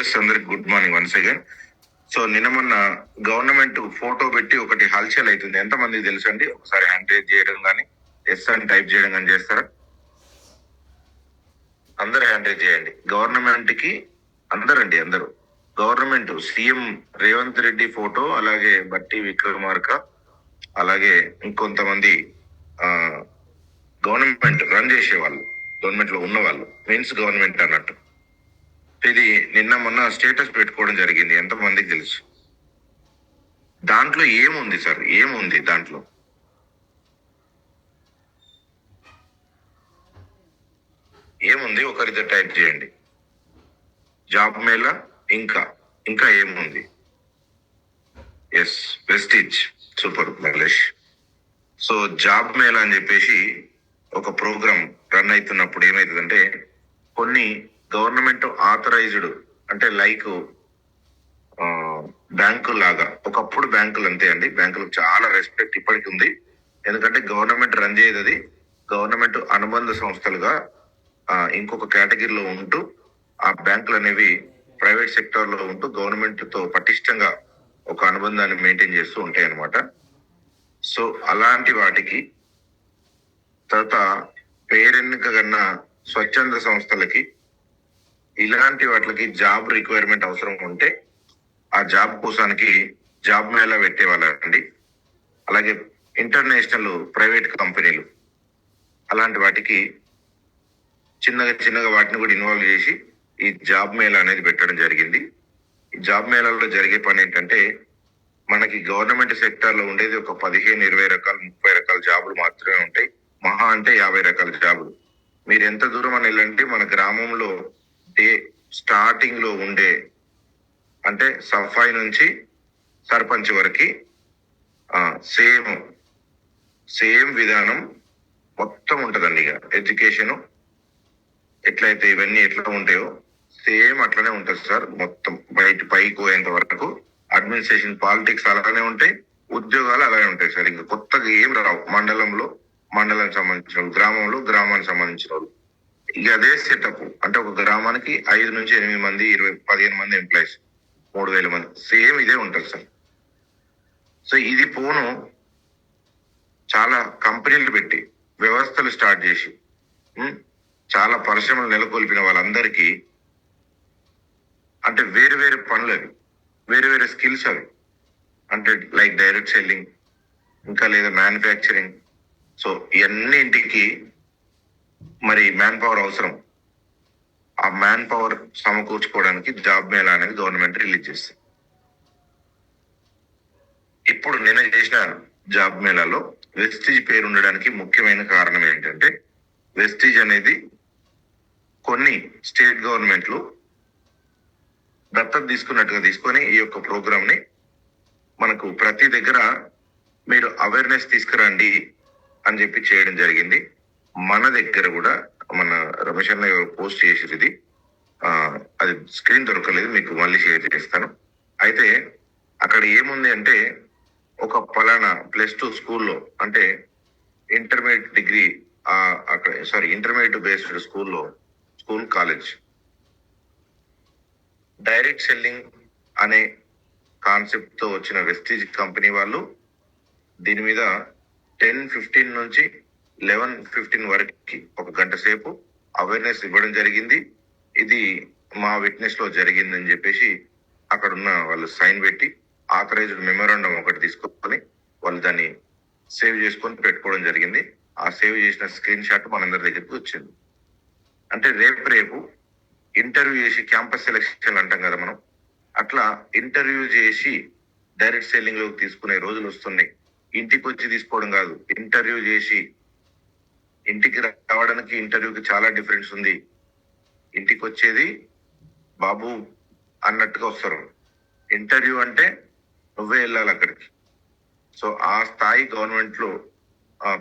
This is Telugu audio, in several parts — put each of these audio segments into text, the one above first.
ఇన్వెస్టర్స్ అందరికి good morning once again. So నిన్న మొన్న గవర్నమెంట్ ఫోటో పెట్టి ఒకటి హల్చల్ అవుతుంది. ఎంతమందికి తెలుసు అండి? ఒకసారి హ్యాండ్ రేజ్ చేయడం కానీ ఎస్ అని టైప్ చేయడం కానీ చేస్తారా? అందరు హ్యాండ్ రేజ్ చేయండి. గవర్నమెంట్ కి అందరూ government CM Revanth Reddy photo, అలాగే బట్టి విక్రమార్క, అలాగే ఇంకొంతమంది గవర్నమెంట్ రన్ చేసే వాళ్ళు, గవర్నమెంట్ లో ఉన్న వాళ్ళు, మీన్స్ గవర్నమెంట్ అన్నట్టు. ఇది నిన్న మొన్న స్టేటస్ పెట్టుకోవడం జరిగింది. ఎంతమందికి తెలుసు? దాంట్లో ఏముంది సార్? ఏముంది దాంట్లో? ఏముంది? ఒకరితో టైప్ చేయండి. జాబ్ మేళా, ఇంకా ఇంకా ఏముంది? Yes, Vestige. Super Mallesh. So job mela అని చెప్పేసి ఒక ప్రోగ్రామ్ రన్ అవుతున్నప్పుడు ఏమైతుందంటే, కొన్ని గవర్నమెంట్ ఆథరైజ్డ్, అంటే లైక్ బ్యాంకు లాగా, ఒకప్పుడు బ్యాంకులు అంతే అండి. బ్యాంకులకు చాలా రెస్పెక్ట్ ఇప్పటికి ఉంది. ఎందుకంటే గవర్నమెంట్ రన్ చేయదు, అది గవర్నమెంట్ అనుబంధ సంస్థలుగా ఇంకొక కేటగిరీలో ఉంటూ, ఆ బ్యాంకులు అనేవి ప్రైవేట్ సెక్టర్ లో ఉంటూ గవర్నమెంట్ తో పటిష్టంగా ఒక అనుబంధాన్ని మెయింటైన్ చేస్తూ ఉంటాయి అన్నమాట. సో అలాంటి వాటికి, తర్వాత పేరెన్నిక కన్నా స్వచ్ఛంద సంస్థలకి, ఇలాంటి వాటికి జాబ్ రిక్వైర్మెంట్ అవసరం ఉంటే ఆ జాబ్ కోసానికి జాబ్ మేళా పెట్టేవాళ్ళండి. అలాగే ఇంటర్నేషనల్ ప్రైవేట్ కంపెనీలు, అలాంటి వాటికి చిన్నగా వాటిని కూడా ఇన్వాల్వ్ చేసి ఈ జాబ్ మేళా అనేది పెట్టడం జరిగింది. ఈ జాబ్ మేళాలో జరిగే పని ఏంటంటే, మనకి గవర్నమెంట్ సెక్టర్ లో ఉండేది ఒక 15-20 రకాలు, 30 రకాల జాబులు మాత్రమే ఉంటాయి. మహా అంటే 50 రకాల జాబులు. మీరు ఎంత దూరం అని వెళ్ళండి, మన గ్రామంలో డే స్టార్టింగ్ లో ఉండే, అంటే సఫాయి నుంచి సర్పంచ్ వరకు సేమ్ విధానం మొత్తం ఉంటదండి. ఇక ఎడ్యుకేషన్ ఎట్లయితే ఇవన్నీ ఎట్లా ఉంటాయో సేమ్ అట్లనే ఉంటుంది సార్. మొత్తం పైకి పోయేంత వరకు అడ్మినిస్ట్రేషన్, పాలిటిక్స్ అలానే ఉంటాయి, ఉద్యోగాలు అలానే ఉంటాయి సార్. ఇంకా కొత్తగా ఏం రావు. మండలానికి సంబంధించిన వాళ్ళు, గ్రామానికి సంబంధించిన వాళ్ళు, ఇక అదే సెటప్. అంటే ఒక గ్రామానికి 5 నుంచి 8 మంది, 15 మంది ఎంప్లాయీస్, 3000 మంది, సేమ్ ఇదే ఉంటుంది సార్. సో ఇది పోను చాలా కంపెనీలు పెట్టి, వ్యవస్థలు స్టార్ట్ చేసి, చాలా పరిశ్రమలు నెలకొల్పిన వాళ్ళందరికీ, అంటే వేరు పనులు అవి, వేరు స్కిల్స్ అవి, అంటే లైక్ డైరెక్ట్ సెల్లింగ్, ఇంకా లేదా మ్యానుఫ్యాక్చరింగ్. సో ఇవన్నింటికి మరి మ్యాన్ పవర్ అవసరం. ఆ మ్యాన్ పవర్ సమకూర్చుకోవడానికి జాబ్ మేళా అనేది గవర్నమెంట్ రిలీజ్ చేస్తుంది. ఇప్పుడు నిన్న చేసిన జాబ్ మేళాలో వెస్టిజ్ పేరు ఉండడానికి ముఖ్యమైన కారణం ఏంటంటే, వెస్టిజ్ అనేది కొన్ని స్టేట్ గవర్నమెంట్లు దత్తత తీసుకున్నట్టుగా తీసుకొని ఈ యొక్క ప్రోగ్రామ్ ని మనకు ప్రతి దగ్గర మీరు అవేర్నెస్ తీసుకురండి అని చెప్పి చేయడం జరిగింది. మన దగ్గర కూడా మన రమేష్ అన్న పోస్ట్ చేసేది ఇది, అది స్క్రీన్ దొరకలేదు, మీకు మళ్ళీ షేర్ చేస్తాను. అయితే అక్కడ ఏముంది అంటే, ఒక పలానా +2 స్కూల్లో, అంటే intermediate degree intermediate based school college direct selling అనే కాన్సెప్ట్ తో వచ్చిన వెస్టిజ్ కంపెనీ వాళ్ళు దీని మీద 10:15 నుంచి 11:15 వరకు ఒక గంట సేపు అవేర్నెస్ ఇవ్వడం జరిగింది. ఇది మా విట్నెస్ లో జరిగిందని చెప్పేసి అక్కడ ఉన్న వాళ్ళు సైన్ పెట్టి ఆథరైజ్డ్ మెమోరాండం ఒకటి తీసుకొని వాళ్ళు దాన్ని సేవ్ చేసుకొని పెట్టుకోవడం జరిగింది. ఆ సేవ్ చేసిన స్క్రీన్ షాట్ మనందరి దగ్గరికి వచ్చింది. అంటే రేపు ఇంటర్వ్యూ చేసి, క్యాంపస్ సెలెక్షన్ అంటాం కదా మనం, అట్లా ఇంటర్వ్యూ చేసి డైరెక్ట్ సెల్లింగ్ లోకి తీసుకునే రోజులు వస్తున్నాయి. ఇంటికి వచ్చి తీసుకోవడం కాదు, ఇంటర్వ్యూ చేసి. ఇంటికి రావడానికి ఇంటర్వ్యూకి చాలా డిఫరెన్స్ ఉంది. ఇంటికి వచ్చేది బాబు అన్నట్టుగా వస్తారు. ఇంటర్వ్యూ అంటే నువ్వే వెళ్ళాలి అక్కడికి. సో ఆ స్థాయి గవర్నమెంట్ లో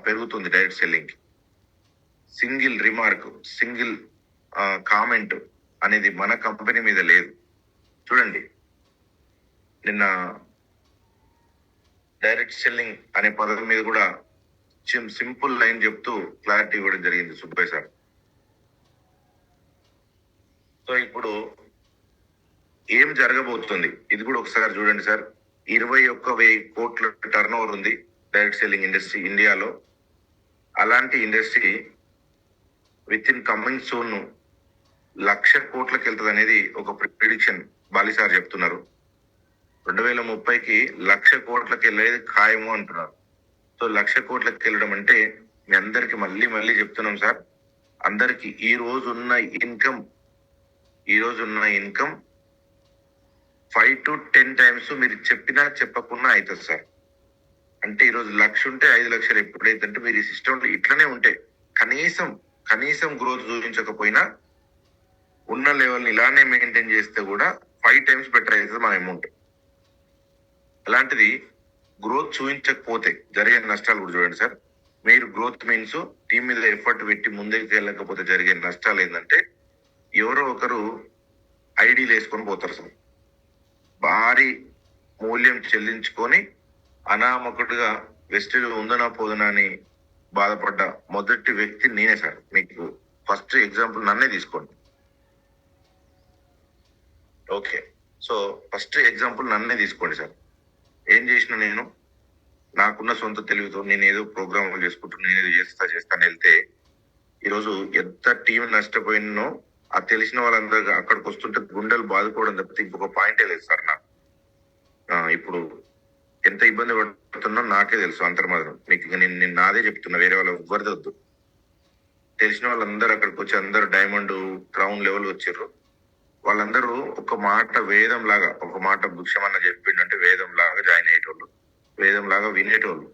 పెరుగుతుంది direct selling. Single remark, single comment అనేది మన కంపెనీ మీద లేదు. చూడండి, నిన్న డైరెక్ట్ సెల్లింగ్ అనే పదం మీద కూడా సింపుల్ లైన్ చెప్తూ క్లారిటీ ఇవ్వడం జరిగింది సుబ్బయ్య సార్. సో ఇప్పుడు ఏం జరగబోతుంది ఇది కూడా ఒకసారి చూడండి సార్. 21,000 కోట్ల టర్న్ ఓవర్ ఉంది డైరెక్ట్ సెల్లింగ్ ఇండస్ట్రీ ఇండియాలో. అలాంటి industry with in coming soon 1,00,000 కోట్లకి వెళ్తుంది అనేది ఒక ప్రిడిక్షన్ బాలి సార్ చెప్తున్నారు. 2030కి 1,00,000 కోట్లకి వెళ్ళేది ఖాయము అంటున్నారు. సో 1,00,000 కోట్లకి వెళ్ళడం అంటే మీ అందరికి మళ్ళీ మళ్ళీ చెప్తున్నాం సార్, అందరికి ఈ రోజు ఉన్న ఇన్కమ్ 5 to 10 times మీరు చెప్పినా చెప్పకున్నా అవుతుంది సార్. అంటే ఈరోజు 1,00,000 ఉంటే 5,00,000 ఎప్పుడైతే అంటే మీరు ఈ సిస్టమ్ ఇట్లనే ఉంటే కనీసం గ్రోత్ చూపించకపోయినా ఉన్న లెవెల్ని ఇలానే మెయింటైన్ చేస్తే కూడా 5 times బెటర్ అవుతుంది మన అమౌంట్. అలాంటిది గ్రోత్ చూపించకపోతే జరిగే నష్టాలు కూడా చూడండి సార్. మీరు గ్రోత్ మీన్స్ టీం మీద ఎఫర్ట్ పెట్టి ముందుకు వెళ్ళకపోతే జరిగే నష్టాలు ఏంటంటే ఎవరో ఒకరు ఐడీలు వేసుకొని పోతారు సార్. భారీ మూల్యం చెల్లించుకొని అనామకుడిగా వెస్టేజ్ ఉందనా పోదనా అని బాధపడ్డ మొదటి వ్యక్తి నేనే సార్. మీకు ఫస్ట్ ఎగ్జాంపుల్ నన్నే తీసుకోండి. ఓకే, సో ఫస్ట్ ఎగ్జాంపుల్ నన్నే తీసుకోండి సార్. ఏం చేసిన నేను నాకున్న సొంత తెలివితో నేను ఏదో ప్రోగ్రామ్ చేసుకుంటూ నేను ఏదో చేస్తాను వెళ్తే ఈరోజు ఎంత టీం నష్టపోయినో ఆ తెలిసిన వాళ్ళందరూ అక్కడికి వస్తుంటే గుండెలు బాదుకోవడం తప్పితే ఇంకొక పాయింటే లేదు సార్ నాకు. ఇప్పుడు ఎంత ఇబ్బంది పడుతున్నా నాకే తెలుసు అంతర్మాత్రం. మీకు నేను నాదే చెప్తున్నా, వేరే వాళ్ళు ఎవ్వరిది వద్దు. తెలిసిన వాళ్ళందరూ అక్కడికి వచ్చి అందరూ డైమండ్ క్రౌన్ లెవెల్ వచ్చారు. వాళ్ళందరూ ఒక మాట వేదం లాగా, ఒక మాట భిక్షమన్న చెప్పిండంటే వేదం లాగా జాయిన్ అయ్యేటోళ్ళు, వేదం లాగా వినేటోళ్ళు,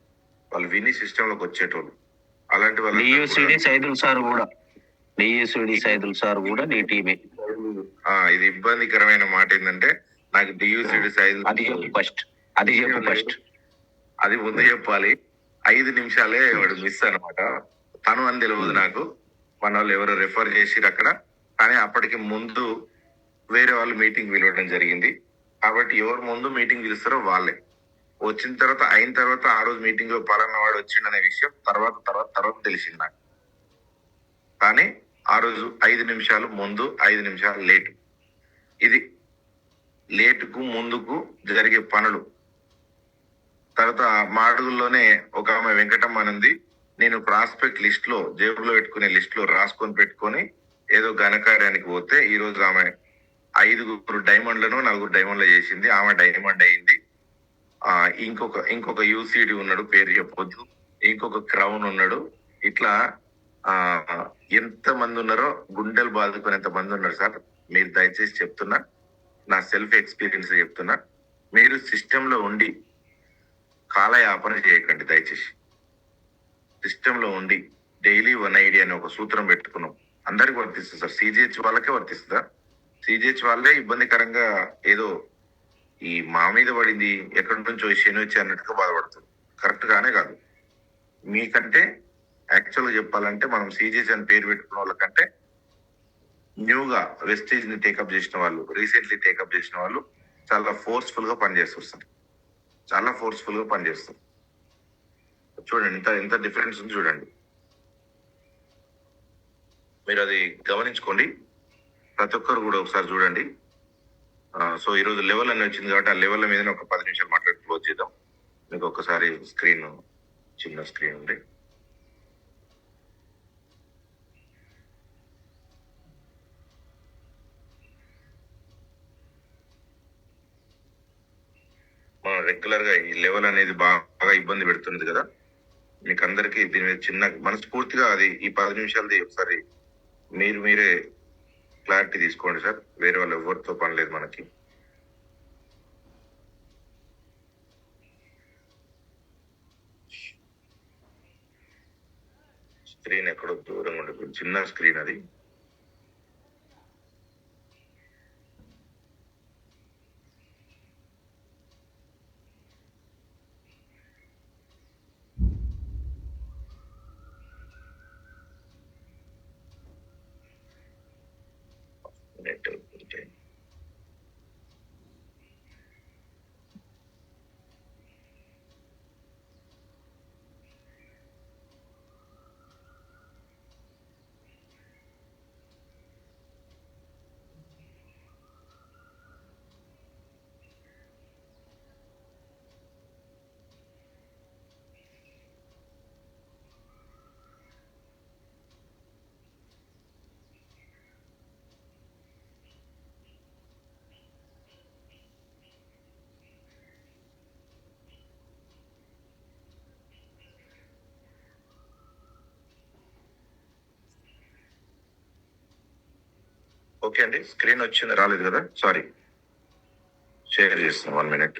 వాళ్ళు విని సిస్టమ్ లోకి వచ్చేటోళ్ళు. అలాంటి వాళ్ళు నీ టీమే. ఇది ఇబ్బందికరమైన మాట ఏంటంటే నాకు డియూసిడి సైజు అది ముందు చెప్పాలి. 5 నిమిషాలే వాడు మిస్ అనమాట. తను అని తెలియదు నాకు, మన వాళ్ళు ఎవరు రెఫర్ చేసిరు అక్కడ. కానీ అప్పటికి ముందు వేరే వాళ్ళు మీటింగ్ పిలవడం జరిగింది. కాబట్టి ఎవరు ముందు మీటింగ్ పిలుస్తారో వాళ్ళే వచ్చిన తర్వాత అయిన తర్వాత ఆ రోజు మీటింగ్ లో పలానా వాడు వచ్చిండు అనే విషయం తర్వాత తెలిసింది నాకు. కానీ ఆ రోజు 5 నిమిషాలు ముందు 5 నిమిషాలు లేటు. ఇది లేటుకు ముందుకు జరిగే పనులు. తర్వాత మా అడుగుల్లోనే ఒక ఆమె వెంకటమ్మ అనేది నేను ప్రాస్పెక్ట్ లిస్ట్ లో జేబులో పెట్టుకునే లిస్ట్ లో రాసుకొని పెట్టుకొని ఏదో ఘనకార్యానికి పోతే ఈ రోజు ఆమె 5 డైమండ్లను 4 డైమండ్లు చేసింది. ఆమె డైమండ్ అయింది. ఇంకొక యూసీడి ఉన్నాడు, పేరు చెప్పొద్దు, ఇంకొక క్రౌన్ ఉన్నాడు. ఇట్లా ఎంత మంది ఉన్నారో గుండెలు బాదుకునేంత మంది ఉన్నారు సార్. మీరు దయచేసి చెప్తున్నా, నా సెల్ఫ్ ఎక్స్పీరియన్స్ చెప్తున్నా, మీరు సిస్టమ్ లో ఉండి కాలయాపన చేయకండి దయచేసి. సిస్టమ్ లో ఉండి డైలీ 1 ఐడి అని ఒక సూత్రం పెట్టుకున్నాం. అందరికి వర్తిస్తుంది సార్, సిజిహెచ్ వాళ్ళకే వర్తిస్తుందా? సిజిహెచ్ వాళ్ళే ఇబ్బందికరంగా ఏదో ఈ మా మీద పడింది ఎక్కడి నుంచో శని వచ్చి అన్నట్టుగా బాధపడుతుంది. కరెక్ట్ గానే కాదు. మీకంటే యాక్చువల్ గా చెప్పాలంటే మనం సిజిహెచ్ అని పేరు పెట్టుకున్న వాళ్ళకంటే న్యూగా వెస్టేజ్ ని టేకప్ చేసిన వాళ్ళు, రీసెంట్లీ టేకప్ చేసిన వాళ్ళు చాలా ఫోర్స్ఫుల్ గా పనిచేస్తారు సార్. చాలా ఫోర్స్ఫుల్ గా పనిచేస్తారు. చూడండి ఎంత డిఫరెన్స్ ఉంది చూడండి. మీరు అది గమనించుకోండి, ప్రతి ఒక్కరు కూడా ఒకసారి చూడండి. సో ఈరోజు లెవెల్ అని వచ్చింది కాబట్టి ఆ లెవెల్ మీద ఒక 10 నిమిషాలు మాట్లాడి క్లోజ్ చేద్దాం. మీకు ఒకసారి చిన్న స్క్రీన్ ఉంది. మనం రెగ్యులర్ గా ఈ లెవెల్ అనేది బాగా ఇబ్బంది పెడుతుంది కదా మీకు అందరికి. దీని మీద చిన్న మనస్ఫూర్తిగా అది ఈ 10 నిమిషాలది ఒకసారి మీరే క్లారిటీ తీసుకోండి సార్. వేరే వాళ్ళు ఎవరితో పని లేదు మనకి. స్క్రీన్ ఎక్కడో దూరంగా ఉండదు, చిన్న స్క్రీన్ అది. నెట్ ఓకే అండి, స్క్రీన్ వచ్చింది, రాలేదు కదా, సారీ. షేర్ చేస్తాను, 1 minute.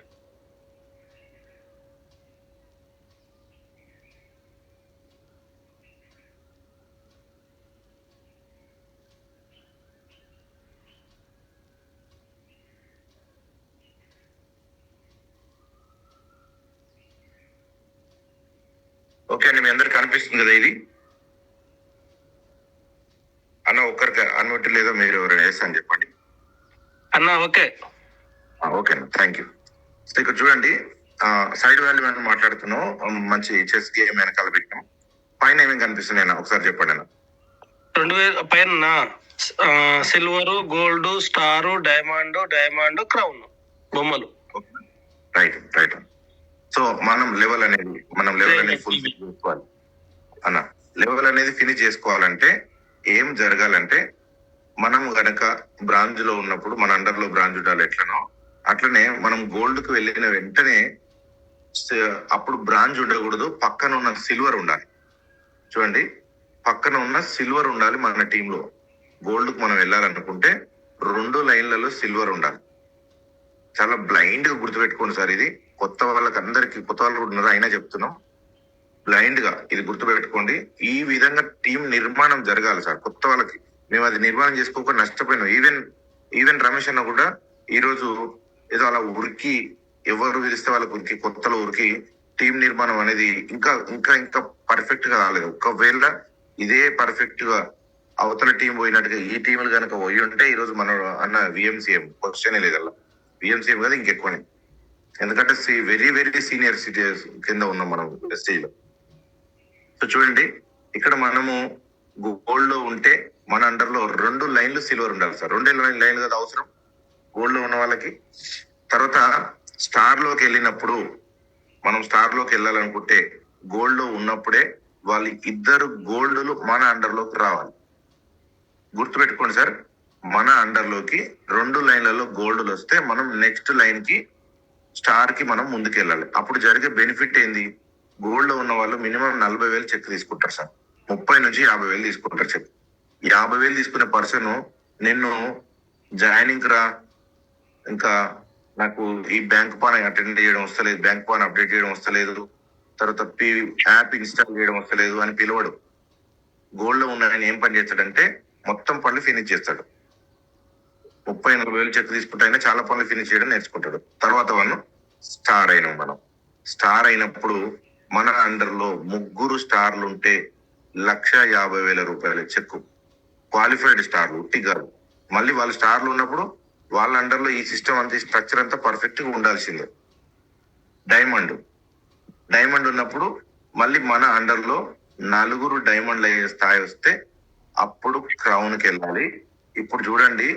ఓకే అండి, మీ అందరికి కనిపిస్తుంది కదా ఇది? అన్న ఒక్కరికి అనుమతి లేదా, మీరు ఎవరైనా వేస్తా అని చెప్పండి అన్న. ఓకే ఓకే అన్న, థ్యాంక్ యూ. సో ఇక్కడ చూడండి, సైడ్ వాల్యూ అని మాట్లాడుతున్నాం, మంచి చెస్ గేమ్ వెనకాల పెట్టినాం. పైన ఏమేమి కనిపిస్తున్నాయి అన్న, ఒకసారి చెప్పండి అన్న. 2000 పైన silver, gold, star, diamond, crown బొమ్మలు. Right right. సో మనం లెవెల్ అనేది ఫుల్ ఫినిష్ చేసుకోవాలి అన్న. లెవెల్ అనేది ఫినిష్ చేసుకోవాలంటే ఏం జరగాలంటే, మనం గనక బ్రాంజ్ లో ఉన్నప్పుడు మన అండర్ లో బ్రాంజ్ ఉండాలి ఎట్లనో, అట్లనే మనం గోల్డ్ కు వెళ్ళిన వెంటనే అప్పుడు బ్రాంజ్ ఉండకూడదు, పక్కన ఉన్న సిల్వర్ ఉండాలి. చూడండి, పక్కన ఉన్న సిల్వర్ ఉండాలి మన టీంలో. గోల్డ్ కు మనం వెళ్ళాలనుకుంటే 2 లైన్లలో సిల్వర్ ఉండాలి. చాలా బ్లైండ్ గా గుర్తుపెట్టుకోండి సార్, ఇది కొత్త వాళ్ళకి అందరికి, కొత్త వాళ్ళు కూడా ఉన్నారు అయినా చెప్తున్నాం, బ్లైండ్ గా ఇది గుర్తుపెట్టుకోండి. ఈ విధంగా టీం నిర్మాణం జరగాలి సార్. కొత్త వాళ్ళకి మేము అది నిర్మాణం చేసుకోకుండా నష్టపోయినాం. ఈవెన్ రమేష్ అన్న కూడా ఈ రోజు ఏదో అలా ఉరికి, ఎవరు పిలిస్తే వాళ్ళకి ఉరికి, కొత్తలో ఉరికి టీం నిర్మాణం అనేది ఇంకా ఇంకా ఇంకా పర్ఫెక్ట్ గా రాలేదు. ఒకవేళ ఇదే పర్ఫెక్ట్ గా అవతల టీం పోయినట్టుగా ఈ టీంలు కనుక పోయి ఉంటే ఈ రోజు మన అన్న విఎంసీఎం క్వశ్చనే లేదల్లా. విఎంసీఎం కదా ఇంకెక్కువనే, ఎందుకంటే వెరీ వెరీ సీనియర్ సిటీస్ కింద ఉన్నాం మనం స్టేజ్ లో. సో చూడండి, ఇక్కడ మనము గోల్డ్ లో ఉంటే మన అండర్ లో 2 లైన్లు సిల్వర్ ఉండాలి సార్. 2 లైన్లు కదా అవసరం గోల్డ్ లో ఉన్న వాళ్ళకి. తర్వాత స్టార్ లోకి వెళ్ళినప్పుడు, మనం స్టార్ లోకి వెళ్ళాలనుకుంటే గోల్డ్ లో ఉన్నప్పుడే వాళ్ళు 2 గోల్డ్లు మన అండర్ లోకి రావాలి. గుర్తుపెట్టుకోండి సార్, మన అండర్ లోకి 2 లైన్లలో గోల్డ్లు వస్తే మనం నెక్స్ట్ లైన్ కి స్టార్ కి మనం ముందుకు వెళ్ళాలి. అప్పుడు జరిగే బెనిఫిట్ ఏంది, గోల్డ్ లో ఉన్న వాళ్ళు మినిమం 40,000 చెక్ తీసుకుంటారు సార్. 30 నుంచి 50,000 తీసుకుంటారు చెక్. 50,000 తీసుకునే పర్సన్ నిన్ను జాయినింగ్ రా, ఇంకా నాకు ఈ బ్యాంక్ పాన్ అటెండ్ చేయడం వస్తలేదు, బ్యాంక్ పాన్ అప్డేట్ చేయడం వస్తలేదు, తర్వాత యాప్ ఇన్స్టాల్ చేయడం వస్తలేదు అని పిలవడు. గోల్డ్ లో ఉన్న ఆయన ఏం పని చేస్తాడంటే మొత్తం పనులు ఫినిష్ చేస్తాడు. 30,000-40,000 చెక్ తీసుకుంటే చాలా పనులు ఫినిష్ చేయడం నేర్చుకుంటాడు. తర్వాత స్టార్ అయినాం మనం. స్టార్ అయినప్పుడు మన అండర్ లో 3 స్టార్లు ఉంటే 1,50,000 రూపాయల చెక్. క్వాలిఫైడ్ స్టార్లు, ఉట్టి కాదు. మళ్ళీ వాళ్ళ స్టార్లు ఉన్నప్పుడు వాళ్ళ అండర్ లో ఈ సిస్టమ్ అంతా, స్ట్రక్చర్ అంతా పర్ఫెక్ట్ గా ఉండాల్సిందే. డైమండ్ ఉన్నప్పుడు మళ్ళీ మన అండర్ లో 4 డైమండ్లు అయ్యే స్థాయి వస్తే అప్పుడు క్రౌన్ కి వెళ్ళాలి. ఇప్పుడు చూడండి,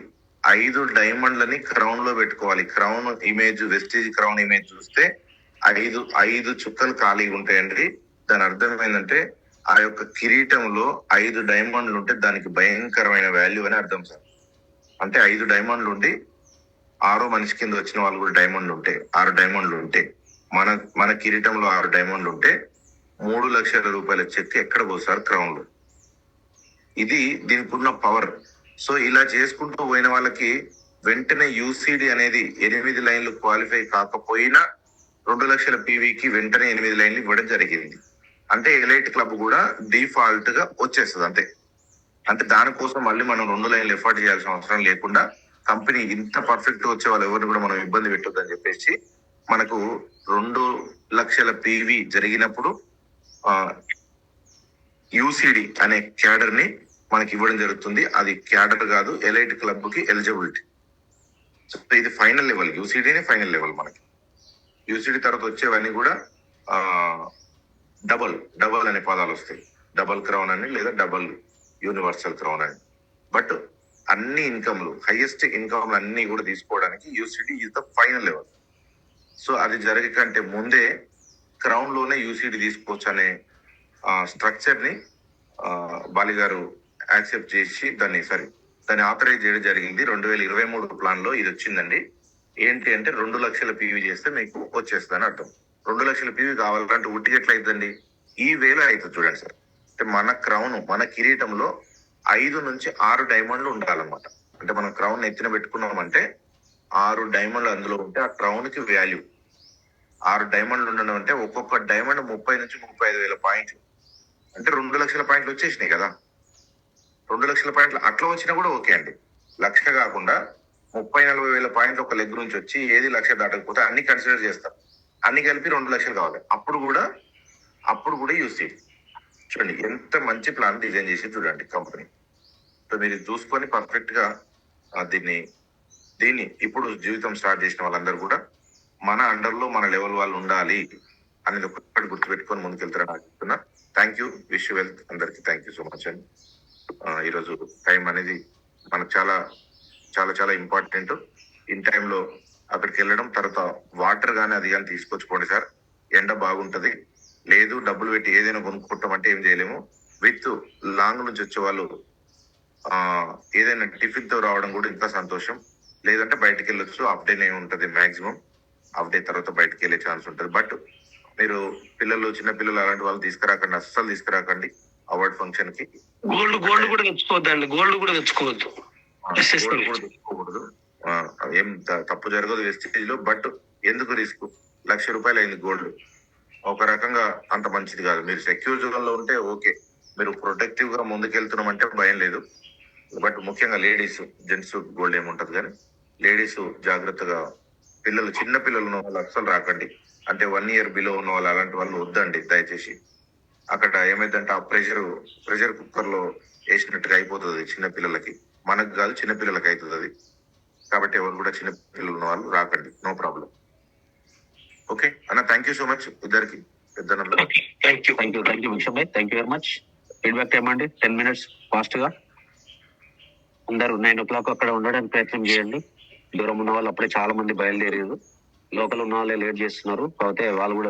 5 డైమండ్లని క్రౌన్ లో పెట్టుకోవాలి. Crown image, Vestige crown image చూస్తే 5 చుక్కలు ఖాళీగా ఉంటాయండి. దాని అర్థం ఏంటంటే ఆ యొక్క కిరీటంలో 5 డైమండ్లు ఉంటే దానికి భయంకరమైన వాల్యూ అని అర్థం సార్. అంటే 5 డైమండ్లు ఉండి 6 మనిషి కింద వచ్చిన వాళ్ళు కూడా డైమండ్లు ఉంటే, 6 డైమండ్లు ఉంటే, మన కిరీటంలో 6 డైమండ్లు ఉంటే 3 లక్షల రూపాయల చెక్ ఎక్కడ పోసారు క్రౌన్ లో. ఇది దీనికి ఉన్న పవర్. సో ఇలా చేసుకుంటూ పోయిన వాళ్ళకి వెంటనే యూసీడీ అనేది 8 లైన్లు క్వాలిఫై కాకపోయినా 2 లక్షల పీవీకి వెంటనే 8 లైన్లు ఇవ్వడం జరిగింది. అంటే ఎలైట్ క్లబ్ కూడా డిఫాల్ట్ గా వచ్చేస్తుంది అంతే. అంటే దానికోసం మళ్ళీ మనం 2 లైన్లు ఎఫర్ట్ చేయాల్సిన అవసరం లేకుండా, కంపెనీ ఇంత పర్ఫెక్ట్ వచ్చే వాళ్ళు ఎవరిని కూడా మనం ఇబ్బంది పెట్టొద్దని చెప్పేసి మనకు 2 లక్షల పీవీ జరిగినప్పుడు యూసీడీ అనే క్యాడర్ ని మనకి ఇవ్వడం జరుగుతుంది. అది క్యాడర్ కాదు, ఎలైట్ క్లబ్ కి ఎలిజిబిలిటీ. ఇది ఫైనల్ లెవెల్, యూసీడీనే ఫైనల్ లెవెల్. మనకి యూసీడీ తర్వాత వచ్చేవన్నీ కూడా డబల్ అనే పదాలు వస్తాయి. డబల్ క్రౌన్ అని, లేదా డబల్ యూనివర్సల్ క్రౌన్ అని. బట్ అన్ని ఇన్కమ్లు, హైయెస్ట్ ఇన్కమ్లు అన్ని కూడా తీసుకోవడానికి UCD is the final level. So అది జరగకంటే ముందే క్రౌన్ లోనే యూసీడీ తీసుకోవచ్చు అనే స్ట్రక్చర్ ని బాలి గారు యాక్సెప్ట్ చేసి దాన్ని ఆథరైజ్ చేయడం జరిగింది. 2023 ప్లాన్ లో ఇది వచ్చిందండి. ఏంటి అంటే 2 లక్షల పీవీ చేస్తే మీకు వచ్చేస్తుంది అని అర్థం. 2 లక్షల పీవీ కావాలంటే ఉట్టి ఎట్లా అవుతుందండి, ఈ వేలో అవుతుంది చూడండి సార్. అంటే మన క్రౌన్, మన కిరీటంలో 5 నుంచి 6 డైమండ్లు ఉండాలన్నమాట. అంటే మనం క్రౌన్ ఎత్తిన పెట్టుకున్నామంటే 6 డైమండ్లు అందులో ఉంటే ఆ క్రౌన్ కి వాల్యూ. 6 డైమండ్లు ఉండడం అంటే ఒక్కొక్క డైమండ్ 30 నుంచి 35,000 పాయింట్లు, అంటే 2 లక్షల పాయింట్లు వచ్చేసినాయి కదా. 2 లక్షల పాయింట్లు అట్లా వచ్చినా కూడా ఓకే అండి. లక్ష కాకుండా 30-40 వేల పాయింట్లు ఒక లెగ్ నుంచి వచ్చి ఏది లక్ష దాటకపోతే అన్ని కన్సిడర్ చేస్తాం. అన్ని కలిపి 2 లక్షలు కావాలి. అప్పుడు కూడా యూజ్ చేయండి. చూడండి ఎంత మంచి ప్లాన్ డిజైన్ చేసి చూడండి కంపెనీ. సో మీరు ఇది చూసుకొని పర్ఫెక్ట్ గా దీన్ని ఇప్పుడు జీవితం స్టార్ట్ చేసిన వాళ్ళందరూ కూడా మన అండర్ లో మన లెవెల్ వాళ్ళు ఉండాలి అనేది ఒక్కటి గుర్తుపెట్టుకొని ముందుకెళ్తారని ఆశిస్తున్నా. Thank you. Wish you wealth అందరికి. థ్యాంక్ యూ సో మచ్ అండి. ఈరోజు టైం అనేది మనకు చాలా చాలా చాలా ఇంపార్టెంట్. ఇన్ టైంలో అక్కడికి వెళ్ళడం, తర్వాత వాటర్ కానీ అది కానీ తీసుకొచ్చుకోండి సార్. ఎండ బాగుంటది. లేదు డబ్బులు పెట్టి ఏదైనా కొనుక్కుంటాం అంటే ఏం చేయలేము. విత్ లాంగ్ నుంచి వచ్చే వాళ్ళు ఏదైనా టిఫిన్ తో రావడం కూడా ఇంకా సంతోషం. లేదంటే బయటకు వెళ్ళొచ్చు. హాఫ్ డే ఉంటది మాక్సిమం. హాఫ్ డే తర్వాత బయటకు వెళ్ళే ఛాన్స్ ఉంటుంది. బట్ మీరు చిన్న పిల్లలు అలాంటి వాళ్ళు తీసుకురాకండి, అస్సలు తీసుకురాకండి అవార్డ్ ఫంక్షన్ కి. గోల్డ్ కూడా తెచ్చుకోవద్దండి. గోల్డ్ కూడా తెచ్చుకోవద్దు. తెచ్చుకోకూడదు. ఏం తప్పు జరగదు వెస్టేజ్ లో. బట్ ఎందుకు రిస్క్? ₹1,00,000 అయింది గోల్డ్. ఒక రకంగా అంత మంచిది కాదు. మీరు సెక్యూర్ జోన్ లో ఉంటే ఓకే, మీరు ప్రొటెక్టివ్ గా ముందుకెళ్తున్నాం అంటే భయం లేదు. బట్ ముఖ్యంగా లేడీస్, జెంట్స్ గోల్డ్ ఏముంటది కానీ లేడీస్ జాగ్రత్తగా. చిన్న పిల్లలు ఉన్న వాళ్ళు అస్సలు రాకండి. అంటే 1 year బిలో ఉన్న వాళ్ళు అలాంటి వాళ్ళు వద్దండి దయచేసి. అక్కడ ఏమైందంటే ఆ ప్రెషర్ కుక్కర్ లో వేసినట్టుగా అయిపోతుంది చిన్న పిల్లలకి. మనకు కాదు, చిన్న పిల్లలకి అవుతుంది అది. కాబట్టి ఎవరు కూడా చిన్న పిల్లలు ఉన్న వాళ్ళు రాకండి. No problem. ఓకే అన్న, థ్యాంక్ యూ సో మచ్ ఇద్దరికి. Thank you Viksham bhai, thank you very much. Feedback time అండి 10 minutes ఫాస్ట్ గా. అందరూ 9 o'clock అక్కడ ఉండడానికి ప్రయత్నం చేయండి. దూరం ఉన్న వాళ్ళు అప్పుడే చాలా మంది బయలుదేరారు. లోకల్ ఉన్న వాళ్ళే లేట్ చేస్తున్నారు. కాకపోతే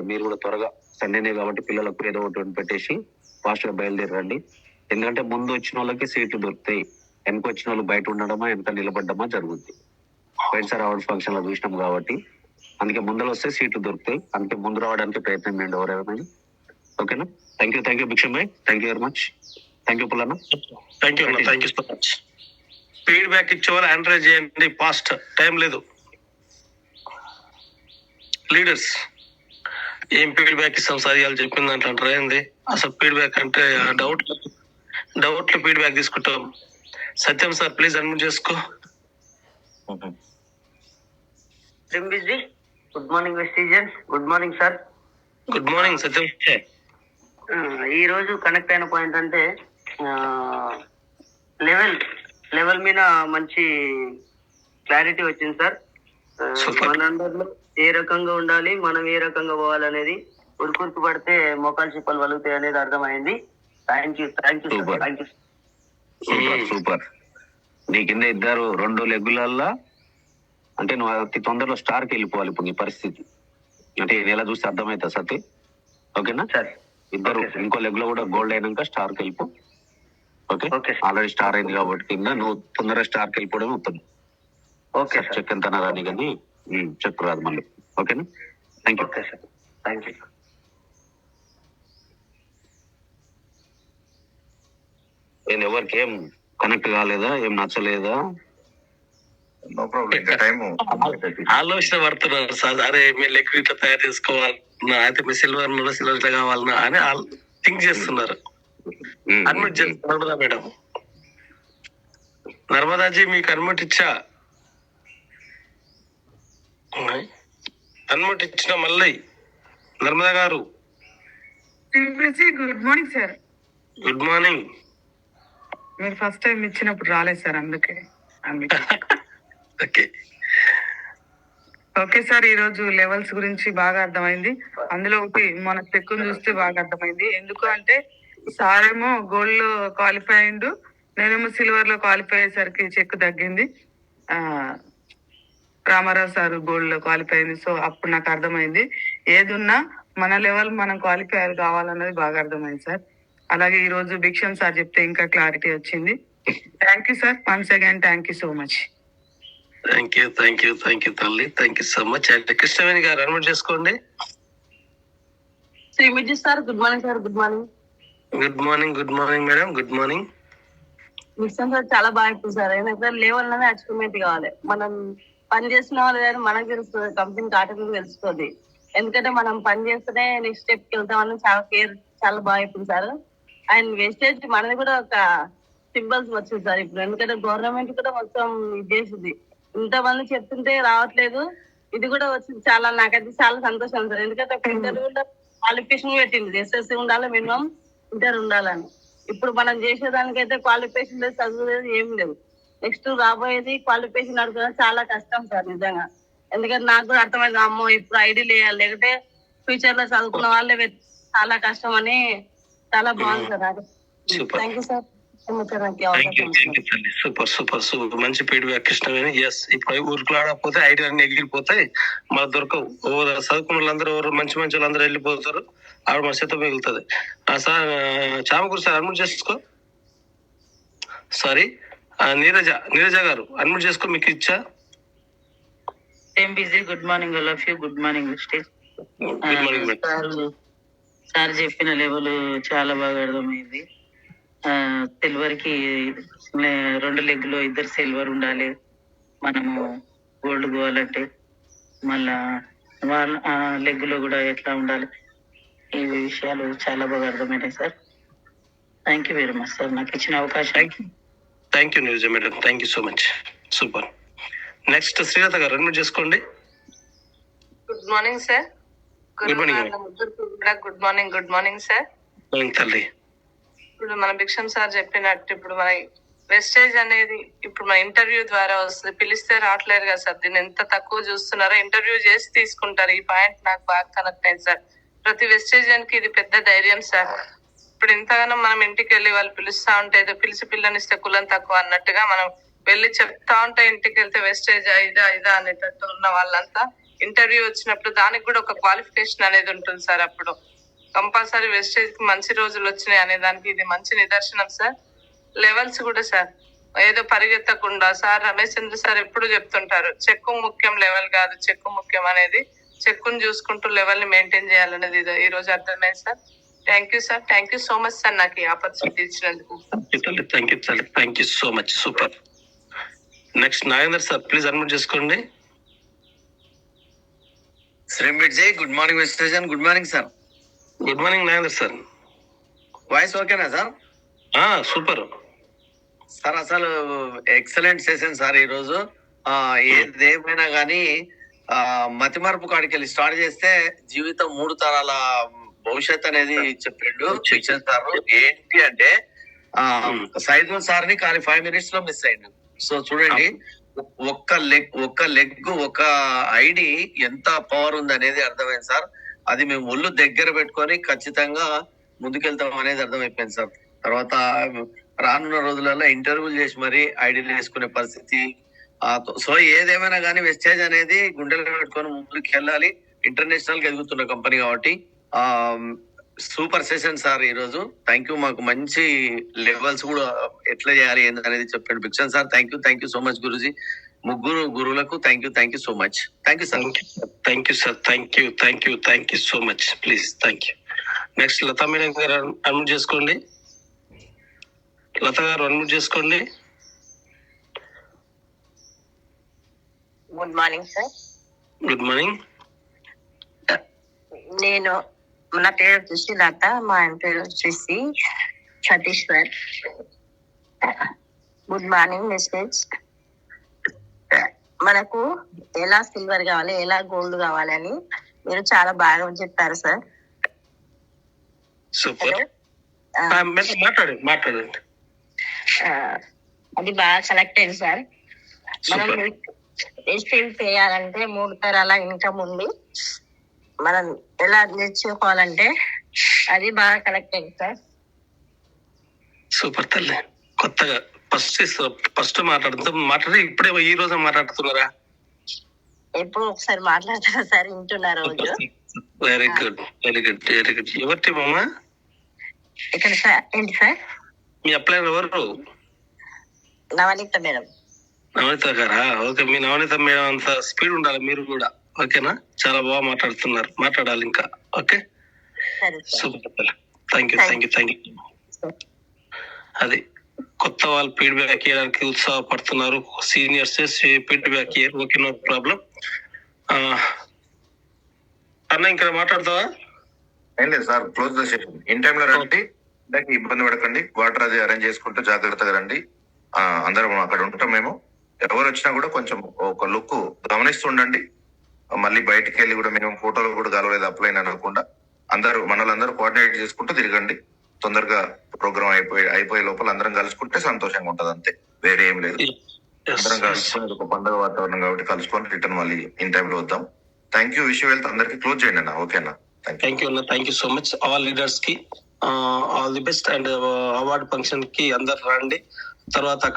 మీరు కూడా త్వరగా, సండేనే కాబట్టి పిల్లలకు ఏదో ఒకటి పెట్టేసి ఫాస్ట్ గా బయలుదేరండి. ఎందుకంటే ముందు వచ్చిన వాళ్ళకి సీట్లు దొరుకుతాయి, వెనక వచ్చిన వాళ్ళు బయట ఉండడమా వెనక నిలబడ్డమా జరుగుద్ది. పోయినసారి అవార్డ్ ఫంక్షన్ లో చూసినాం కాబట్టి అందుకే ముందర వస్తే సీట్లు దొరుకుతాయి. అందుకే ముందు రావడానికి ప్రయత్నం చేయండి ఎవరైనా. ఓకేనా? Thank you Bhiksham bhai, thank you very much. Thank you Pullanna. Thank you so much. Feedback ఇచ్చేవాళ్ళు ఆండ్రాయిడ్ చేయండి, ఫాస్ట్, టైం లేదు. లీడర్స్ ఏం ఫీడ్బ్యాక్ ఇస్తాం సార్ ఇవాళ చెప్పింది అంటారు. ఏంది అసలు ఫీడ్బ్యాక్ అంటే? డౌట్లు ఫీడ్బ్యాక్ తీసుకుంటాం. సత్యం సార్ ప్లీజ్ అడ్మిట్ చేసుకో. Good morning Vestigians. Good morning sir. Good morning Satyam. ఈ రోజు కనెక్ట్ అయిన పాయింట్ అంటే లెవెల్ మీద మంచి క్లారిటీ వచ్చింది సార్. మన అందరిలో ఏ రకంగా ఉండాలి, మనం ఏ రకంగా పోవాలనేది ఉరుకురుకు పడితే మోకాలు చిప్పలు వలుగుతాయి అనేది అర్థమైంది. Thank you. సూపర్. నీ కింద ఇద్దరు 2 లెగ్గులల్లా అంటే నువ్వు అతి తొందరలో స్టార్కి వెళ్ళిపోవాలి. ఇప్పుడు నీ పరిస్థితి అంటే ఈ నెల చూస్తే అర్థమవుతుంది సతీ. ఓకేనా సార్? ఇద్దరు ఇంకో లెగ్ లో కూడా గోల్డ్ అయినాక స్టార్కి వెళ్ళిపో. ఓకే, ఆల్రెడీ స్టార్ అయింది కాబట్టి కింద నువ్వు తొందరగా స్టార్కి వెళ్ళిపోవడం అవుతుంది. ఓకే, చెక్ ఎంత రాని కానీ చెక్ రాదు మళ్ళీ. ఓకేనా? Thank you. Okay sir, thank you. ఎవరికి ఏం కనెక్ట్ కాలేదా, ఏం నచ్చలేదా? No problem. ఇంకా టైం ఆలోచన పడుతున్నారు సార్. అరే మీరు లెగ్ ఇట్లా తయారు చేసుకోవాలి, అయితే మీ సిల్వర్ ఇట్లా కావాలన్నా అని థింక్ చేస్తున్నారు. అడ్మిట్ చేస్తున్నారు మేడం. నర్మదాజీ మీకు అడ్మిట్ ఇచ్చా. అడ్మిట్ ఇచ్చిన మళ్ళీ నర్మదా గారు. Good morning sir. Good morning. మీరు ఫస్ట్ టైం ఇచ్చినప్పుడు రాలేదు సార్, అందుకే. ఓకే సార్, ఈ రోజు లెవెల్స్ గురించి బాగా అర్థమైంది. అందులో ఒకటి మన చెక్ చూస్తే బాగా అర్థమైంది. ఎందుకు అంటే సార్ ఏమో గోల్డ్ లో క్వాలిఫై అయిండు, నేనేమో సిల్వర్ లో క్వాలిఫై అయ్యేసరికి చెక్ తగ్గింది. రామారావు సార్ గోల్డ్ లో క్వాలిఫై అయింది. సో అప్పుడు నాకు అర్థమైంది ఏది ఉన్నా మన లెవెల్ మనం క్వాలిఫై కావాలన్నది బాగా అర్థమైంది సార్. అలాగే ఈ రోజు భిక్షమ్ సార్ చెప్తే ఇంకా క్లారిటీ వచ్చింది. Thank you sir, once again thank you so much. Thank you తల్లి, thank you so much. And Krishnaveni garu admit చేసుకోండి. Sir good morning sir. Good morning. Good morning madam. Good morning. Mission sir చాలా బాగా చెప్తుంది సార్. ఎందుకంటే లెవెల్ అనేది అచీవ్మెంట్ కావాలి. మనం పని చేస్తున్న వాళ్ళు కానీ మనకు తెలుస్తుంది, కంపెనీకి ఆటోమేటిక్ తెలుస్తుంది. ఎందుకంటే మనం పని చేస్తేనే నెక్స్ట్ స్టెప్ కి వెళ్తామని చాలా కేర్ చాలా బాగా చెప్పింది సార్. అండ్ వేస్టేజ్ మనది కూడా ఒక సింబల్స్ వచ్చింది సార్ ఇప్పుడు. ఎందుకంటే గవర్నమెంట్ కూడా మొత్తం ఇది చేసింది. ఇంతమంది చెప్తుంటే రావట్లేదు, ఇది కూడా వచ్చింది. చాలా నాకైతే చాలా సంతోషం సార్. ఎందుకంటే ఇంటర్వ్యూలో క్వాలిఫికేషన్ పెట్టింది, ఎస్ఎస్సి ఉండాలి, మినిమం ఇంటర్ ఉండాలని. ఇప్పుడు మనం చేసేదానికైతే క్వాలిఫికేషన్ లేదు, చదువు లేదు, ఏం లేదు. నెక్స్ట్ రాబోయేది క్వాలిఫికేషన్ అడుగుతున్నా చాలా కష్టం సార్ నిజంగా. ఎందుకంటే నాకు కూడా అర్థమైంది, అమ్మో ఇప్పుడు ఐడి లేయాలి, లేకపోతే ఫ్యూచర్ లో చదువుకున్న వాళ్ళే చాలా కష్టం అని. చాలా బాగుంది sir. Thank you sir. Super super super మంచి ఫీడ్బ్యాక్ కృష్ణవేణి. ఎస్, ఇప్పుడు ఊరికి ఆడకపోతే ఐడియా అన్ని ఎగిరిపోతాయి, మాకు దొరకవు. చదువుకున్న వాళ్ళందరూ మంచి మంచి వాళ్ళందరూ వెళ్ళిపోతారు, ఆవిడ మన చేత మిగులుతుంది. సార్ చామకూరు సార్ అన్మ్యూట్ చేసుకో. సారీ, నీరజ గారు అన్మ్యూట్ చేసుకో, మీకు ఇచ్చా. Good morning all of you. Good morning stage. Good morning. Sir చెప్పిన లెవెల్ చాలా బాగా అర్థమైంది. సిల్వర్ కి 2 లెగ్లో 2 సిల్వర్ ఉండాలి, మనము గోల్డ్ పోవాలంటే. మళ్ళా వాళ్ళ లెగ్ లో కూడా ఎట్లా ఉండాలి, ఈ విషయాలు చాలా బాగా అర్థమైనాయి sir. Thank you very much sir నాకు ఇచ్చిన అవకాశం. Thank you Neeraja madam, thank you so much. Super. Next Srilatha garu unmute చేసుకోండి. Good morning sir. Good morning. Good morning. Good morning sir. తల్లి, ఇప్పుడు మన భిక్షం సార్ చెప్పినట్టు ఇప్పుడు మన వెస్టేజ్ అనేది ఇప్పుడు మన ఇంటర్వ్యూ ద్వారా వస్తుంది, పిలిస్తే రావట్లేరు కదా సార్. దీన్ని ఎంత తక్కువ చూస్తున్నారో, ఇంటర్వ్యూ చేసి తీసుకుంటారు. ఈ పాయింట్ నాకు బాగా కనెక్ట్ అయింది సార్. ప్రతి వెస్టేజియన్కి ఇది పెద్ద ధైర్యం సార్. ఇప్పుడు ఇంతగానో మనం ఇంటికి వెళ్ళి వాళ్ళు పిలుస్తా ఉంటే, ఏదో పిలిచి పిల్లనిస్తే కులం తక్కువ అన్నట్టుగా మనం వెళ్ళి చెప్తా ఉంటే, ఇంటికి వెళ్తే వెస్టేజ్ ఇదా అనేటట్టు ఉన్న వాళ్ళంతా ఇంటర్వ్యూ వచ్చినప్పుడు దానికి కూడా ఒక క్వాలిఫికేషన్ అనేది ఉంటుంది సార్. అప్పుడు కంపల్సరీ వెస్టేజ్ కి మంచి రోజులు వచ్చినాయి అనే దానికి ఇది మంచి నిదర్శనం సార్. లెవెల్స్ కూడా సార్ ఏదో పరిగెత్తకుండా, సార్ రమేష్ చంద్ర సార్ ఎప్పుడు చెప్తుంటారు, చెక్కు ముఖ్యం లెవెల్ కాదు, చెక్కు ముఖ్యం అనేది. చెక్కును చూసుకుంటూ లెవెల్ ని మెయింటైన్ చేయాలనేది ఈ రోజు అర్థమైంది sir. Thank you sir. Thank you so much sir నాకు ఈ ఆపర్చునిటీ ఇచ్చినందుకు. Thank you so much. Super. Next Nagender sir, please unmute చేసుకోండి. శ్రీంబిడ్జీ, good morning Vestigian. Good morning sir. Good morning Nagender sir. Voice ఓకేనా సార్? సూపర్ సార్, అసలు ఎక్సలెంట్ సెషన్ సార్ ఈరోజు. ఏదేమైనా కానీ మతిమరుపు కాడికి వెళ్ళి స్టార్ట్ చేస్తే జీవితం 3 తరాల భవిష్యత్ అనేది చెప్పిండు శిక్షణ సార్. ఏంటి అంటే సైదుల్ సార్ ని కానీ 5 minutes లో మిస్ అయ్యిండు. సో చూడండి, ఒక్క లెగ్ ఒక ఐడి ఎంత పవర్ ఉంది అనేది అర్థమైంది సార్. అది మేము ఒళ్ళు దగ్గర పెట్టుకొని ఖచ్చితంగా ముందుకెళ్తాం అనేది అర్థమైపోయింది సార్. తర్వాత రానున్న రోజులలో ఇంటర్వ్యూలు చేసి మరి ఐడీలు వేసుకునే పరిస్థితి. సో ఏదేమైనా కానీ వెస్టేజ్ అనేది గుండెలు పెట్టుకొని ముందుకు వెళ్ళాలి. ఇంటర్నేషనల్ గా ఎదుగుతున్న కంపెనీ కాబట్టి సూపర్ సెషన్ సార్ ఈ రోజు. Thank you. మాకు మంచి లెవెల్స్ కూడా ఎట్లా చేయాలి అనేది చెప్పాడు Bhikshan sir. Thank you so much guruji. ముగ్గురు గురువులకు thank you so much. Thank you sir. Thank you sir. Thank you so much. Please, thank you. Next Latha madam garu unmute చేసుకోండి. లత గారు అన్మ్యూట్ చేసుకోండి. Good morning sir. Good morning. నా పేరు వచ్చేసి లత, మా ఆయన పేరు వచ్చేసి Satish sir. Good morning message. మనకు ఎలా సిల్వర్ కావాలి, ఎలా గోల్డ్ కావాలి అని మీరు చాలా బాగా చెప్పారు సార్. సూపర్. మాట్లాడండి. అది బాగా కలెక్ట్ అయింది సార్. మనం ఎస్టేజ్ చేయాలంటే 3 తరాల ఇన్కమ్ ఉంది, మనం ఎలా నేర్చుకోవాలంటే అది బాగా కలెక్ట్ అయింది సార్. సూపర్ తల్లి. కొత్తగా ఫస్ట్ మాట్లాడి ఇప్పుడే ఈ రోజు మాట్లాడుతున్నారా? ఎప్పుడు ఒకసారి మాట్లాడతారా సార్? వింటున్నా రోజు. Very good. ఎవరి టీమ్ అమ్మా? ఇక్కడ సార్. ఏంటి సార్? మీ అప్లై ఎవరు? నవనీత మేడం. నవనీత గారా? ఓకే. మీ నవనీత మేడం అంత స్పీడ్ ఉండాలి మీరు కూడా. ఓకేనా? చాలా బాగా మాట్లాడుతున్నారు, మాట్లాడాలి ఇంకా. Okay, super. Thank you. అది కొత్త వాళ్ళు ఫీడ్బ్యాక్ ఇవ్వడానికి ఉత్సాహపడుతున్నారు. Seniors feedback year. Okay, no problem. అన్న ఇంకా మాట్లాడతావా? ఏం లేదు sir, close the session. In time లో రండి, ఇబ్బంది పడకండి. వాటర్ అది అరేంజ్ చేసుకుంటూ జాగ్రత్తగా రండి. అందరం అక్కడ ఉంటాం మేము. ఎవరు వచ్చినా కూడా కొంచెం ఒక లుక్ గమనిస్తుండండి. మళ్ళీ బయటికి వెళ్ళి కూడా మేము ఫోటోలు కూడా కలవలేదు అప్లైన్ అనకుండా అందరూ మనలందరూ కోఆర్డినేట్ చేసుకుంటూ తిరగండి. తొందరగా ప్రోగ్రామ్ అయిపోయే లోపల అందరం కలుసుకుంటే సంతోషంగా ఉంటది, అంతే, వేరే ఏం లేదు. అందరం కలుసుకుని ఒక పండుగ వాతావరణం కాబట్టి కలుసుకొని రిటర్న్ మళ్ళీ ఇన్ టైమ్ లో వద్దాం. Thank you. Wish wealth. అందరికి క్లోజ్ చేయండి అన్న. ఓకేనా? థ్యాంక్ యూ అన్న. Thank you so much. All leaders కి all the best. And award function కి అందరు రండి. తర్వాత